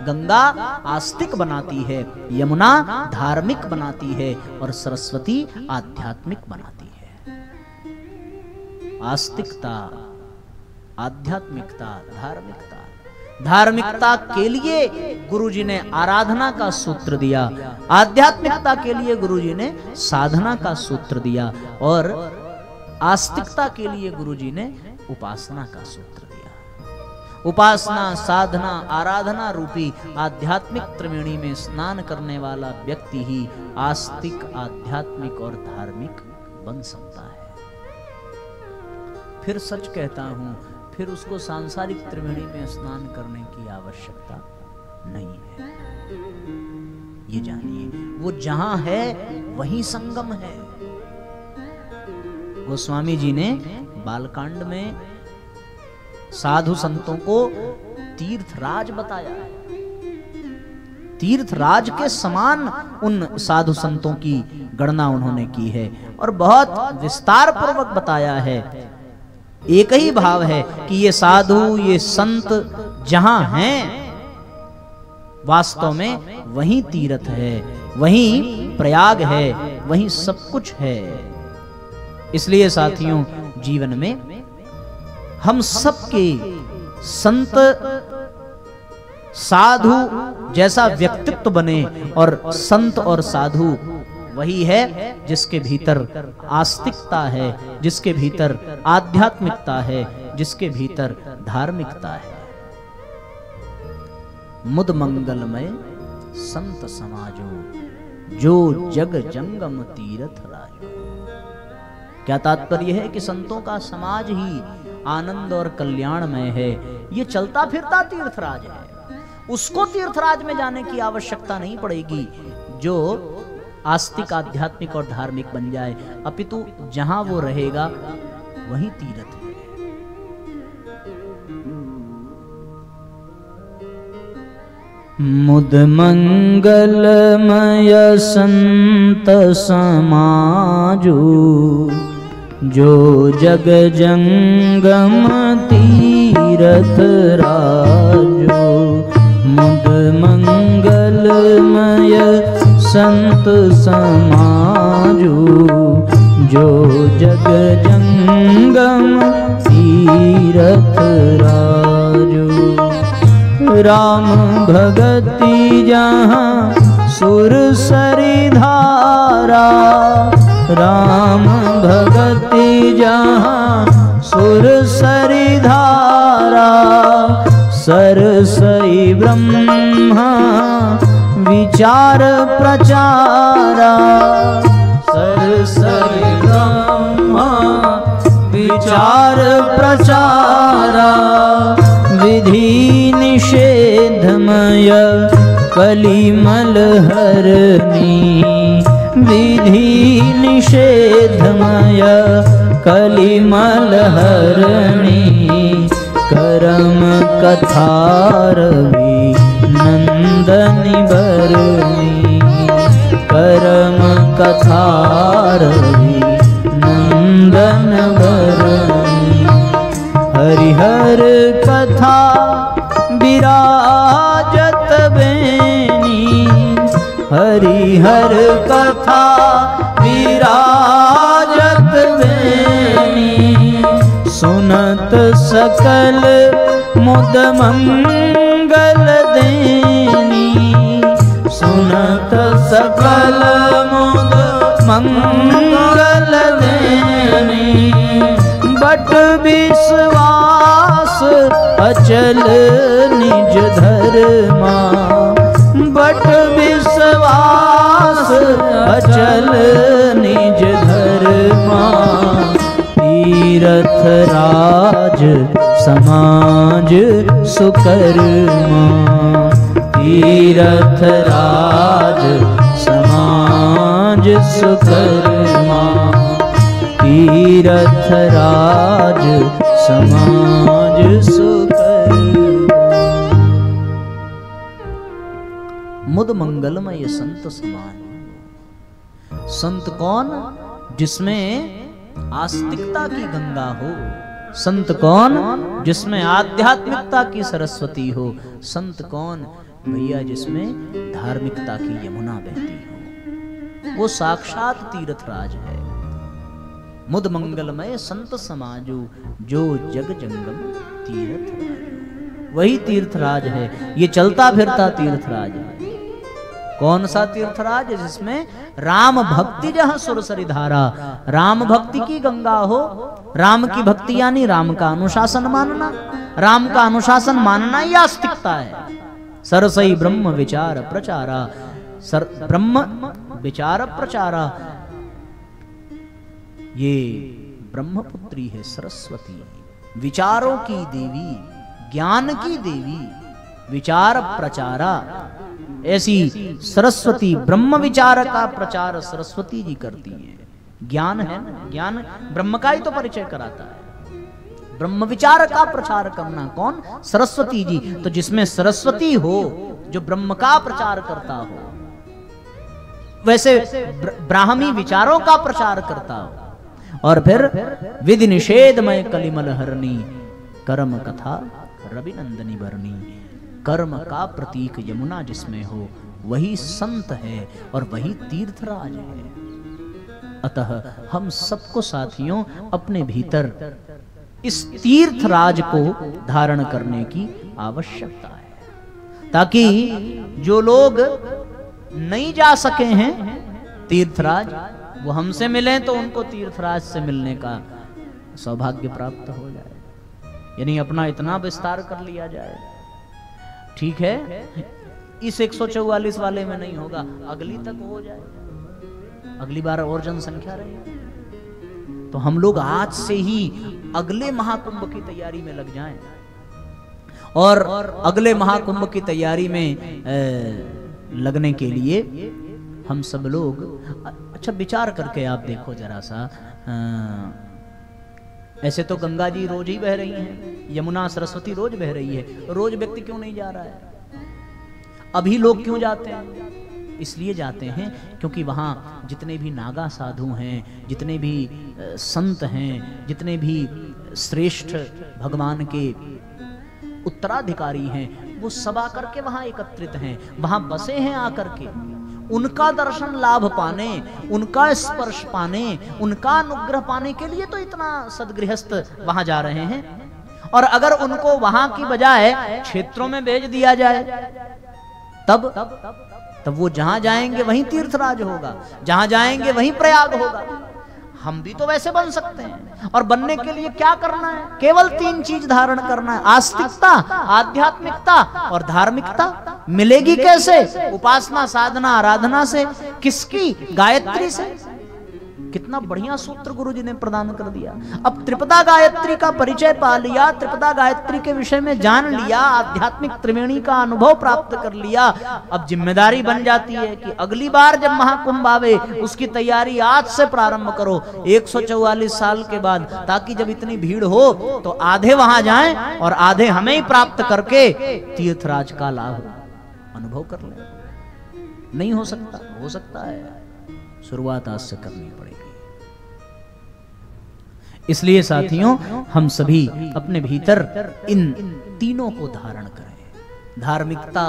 गंगा आस्तिक बनाती है, यमुना धार्मिक बनाती है और सरस्वती आध्यात्मिक बनाती है। आस्तिकता, आध्यात्मिकता, धार्मिकता। धार्मिकता के लिए गुरुजी ने आराधना का सूत्र दिया, आध्यात्मिकता के लिए गुरुजी ने साधना का सूत्र दिया और आस्तिकता के लिए गुरुजी ने उपासना का सूत्र दिया। उपासना, साधना, आराधना रूपी आध्यात्मिक त्रिवेणी में स्नान करने वाला व्यक्ति ही आस्तिक, आध्यात्मिक और धार्मिक बन सकता है। फिर सच कहता हूं, फिर उसको सांसारिक त्रिवेणी में स्नान करने की आवश्यकता नहीं है। ये जानिए, वो जहां है वहीं संगम है। गोस्वामी जी ने बालकांड में साधु संतों को तीर्थराज बताया। तीर्थराज के समान उन साधु संतों की गणना उन्होंने की है और बहुत विस्तार पूर्वक बताया है। एक ही भाव है कि ये साधु, ये संत जहां हैं वास्तव में वहीं तीर्थ है, वहीं प्रयाग है, वहीं सब कुछ है। इसलिए साथियों, जीवन में हम सबके संत साधु जैसा व्यक्तित्व बने और संत और साधु वही है जिसके भीतर आस्तिकता है, जिसके भीतर आध्यात्मिकता है, जिसके भीतर धार्मिकता है। मुद मंगलमय संत समाजो, जो जग जंगम तीर्थ राजो। क्या तात्पर्य है कि संतों का समाज ही आनंद और कल्याणमय है। ये चलता फिरता तीर्थराज है, उसको तीर्थराज में जाने की आवश्यकता नहीं पड़ेगी जो आस्तिक, आध्यात्मिक और धार्मिक बन जाए, अपितु जहां वो रहेगा वही तीर्थ है। मुद मंगलमय संत समाजो, जो जग जंगम तीर्थ राजो। मुद मंगलमय संत समाजो, जो जग जंगम तीर्थ राजो। राम भगति जहाँ सुर सरी धारा, राम भगति जहाँ सुर सरी धारा। सरसई ब्रह्मा विचार प्रचारा, सरसई ब्रह्मा विचार प्रचारा। विधि निषेधमय कलिमल हरनी, विधि निषेधमय कलिमल हरनी। करम कथारवि नंदनी बरनी, करम कथारवि नंदन बरनी। हरिहर कथा विराजत बेनी, हरिहर कथा विराजत बेनी। सुनत सकल मुद मंगल देनी, सुनत सकल मुद मंगल देनी। बट विश्वास अचल निज धर्मा, बट विश्वास अचल निज धर्मा। तीर्थ राज समाज सुकर्मा, तीर्थ राज समाज सुकर्मा। तीर्थ राज समाज सुकर्मा। मुद मंगलमय संत समान। संत कौन? जिसमें आस्तिकता की गंगा हो। संत कौन? जिसमें आध्यात्मिकता की सरस्वती हो। संत कौन? भैया जिसमें धार्मिकता की यमुना बहती हो, वो साक्षात तीर्थराज है। मुद मंगलमय संत समाजो, जो जग जंगम तीर्थराज, वही तीर्थराज है। ये चलता फिरता तीर्थराज है। कौन सा तीर्थराज? जिसमें राम भक्ति जहां सुरसरी धारा, राम भक्ति की गंगा हो। राम की भक्ति यानी राम का अनुशासन मानना। राम का अनुशासन मानना ही आस्तिकता है। सरसई ब्रह्म विचार प्रचारा, ब्रह्म विचार प्रचारा, ये ब्रह्मपुत्री है सरस्वती, विचारों की देवी, ज्ञान की देवी, विचार प्रचारा। ऐसी सरस्वती, ब्रह्म विचार का प्रचार सरस्वती जी करती हैं। ज्ञान है ना, ज्ञान ब्रह्म का ही तो परिचय कराता है। ब्रह्म विचार का प्रचार करना कौन? सरस्वती जी। तो जिसमें सरस्वती हो, जो ब्रह्म का प्रचार करता हो, वैसे ब्राह्मी विचारों का प्रचार करता हो। और फिर विधि निषेधमय कलिमल हरणी, कर्म कथा रवि नंदनी भरणी। कर्म का प्रतीक यमुना जिसमें हो, वही संत है और वही तीर्थराज है। अतः हम सबको साथियों अपने भीतर इस तीर्थराज को धारण करने की आवश्यकता है, ताकि जो लोग नहीं जा सके हैं तीर्थराज, वो हमसे मिलें तो उनको तीर्थराज से मिलने का सौभाग्य प्राप्त हो जाए। यानी अपना इतना विस्तार कर लिया जाए। ठीक है, इस 144 वाले में नहीं होगा, अगली तक हो जाए, अगली बार और जनसंख्या रहेगी। तो हम लोग आज से ही अगले महाकुंभ की तैयारी में लग जाएं, और अगले महाकुंभ की तैयारी में लगने के लिए हम सब लोग अच्छा विचार करके आप देखो जरा सा। ऐसे तो गंगा जी रोज ही बह रही हैं, यमुना सरस्वती रोज बह रही है, रोज व्यक्ति क्यों नहीं जा रहा है? अभी लोग क्यों जाते हैं? इसलिए जाते हैं क्योंकि वहाँ जितने भी नागा साधु हैं, जितने भी संत हैं, जितने भी श्रेष्ठ भगवान के उत्तराधिकारी हैं, वो सब आकर के वहाँ एकत्रित हैं, वहाँ बसे हैं आकर के। उनका दर्शन लाभ पाने, उनका स्पर्श पाने, उनका अनुग्रह पाने के लिए तो इतना सदगृहस्थ वहां जा रहे हैं। और अगर उनको वहां की बजाय क्षेत्रों में भेज दिया जाए, तब वो जहां जाएंगे वहीं तीर्थराज होगा, जहां जाएंगे वहीं प्रयाग होगा। हम भी तो वैसे बन सकते हैं। और बनने के लिए क्या करना है? केवल 3 चीज धारण करना है, आस्तिकता, आध्यात्मिकता और धार्मिकता। मिलेगी कैसे? उपासना, साधना, आराधना से। किसकी? गायत्री से। कितना बढ़िया सूत्र गुरु जी ने प्रदान कर दिया। अब त्रिपदा गायत्री का परिचय पा लिया, त्रिपदा गायत्री के विषय में जान लिया, आध्यात्मिक त्रिवेणी का अनुभव प्राप्त कर लिया। अब जिम्मेदारी बन जाती है कि अगली बार जब महाकुंभ आवे उसकी तैयारी आज से प्रारंभ करो, 144 साल के बाद, ताकि जब इतनी भीड़ हो तो आधे वहां जाएं और आधे हमें ही प्राप्त करके तीर्थराज का लाभ अनुभव कर ले। नहीं हो सकता? हो सकता है। शुरुआत आज से करनी पड़ेगी। इसलिए साथियों, हम सभी अपने भीतर इन तीनों को धारण करें। धार्मिकता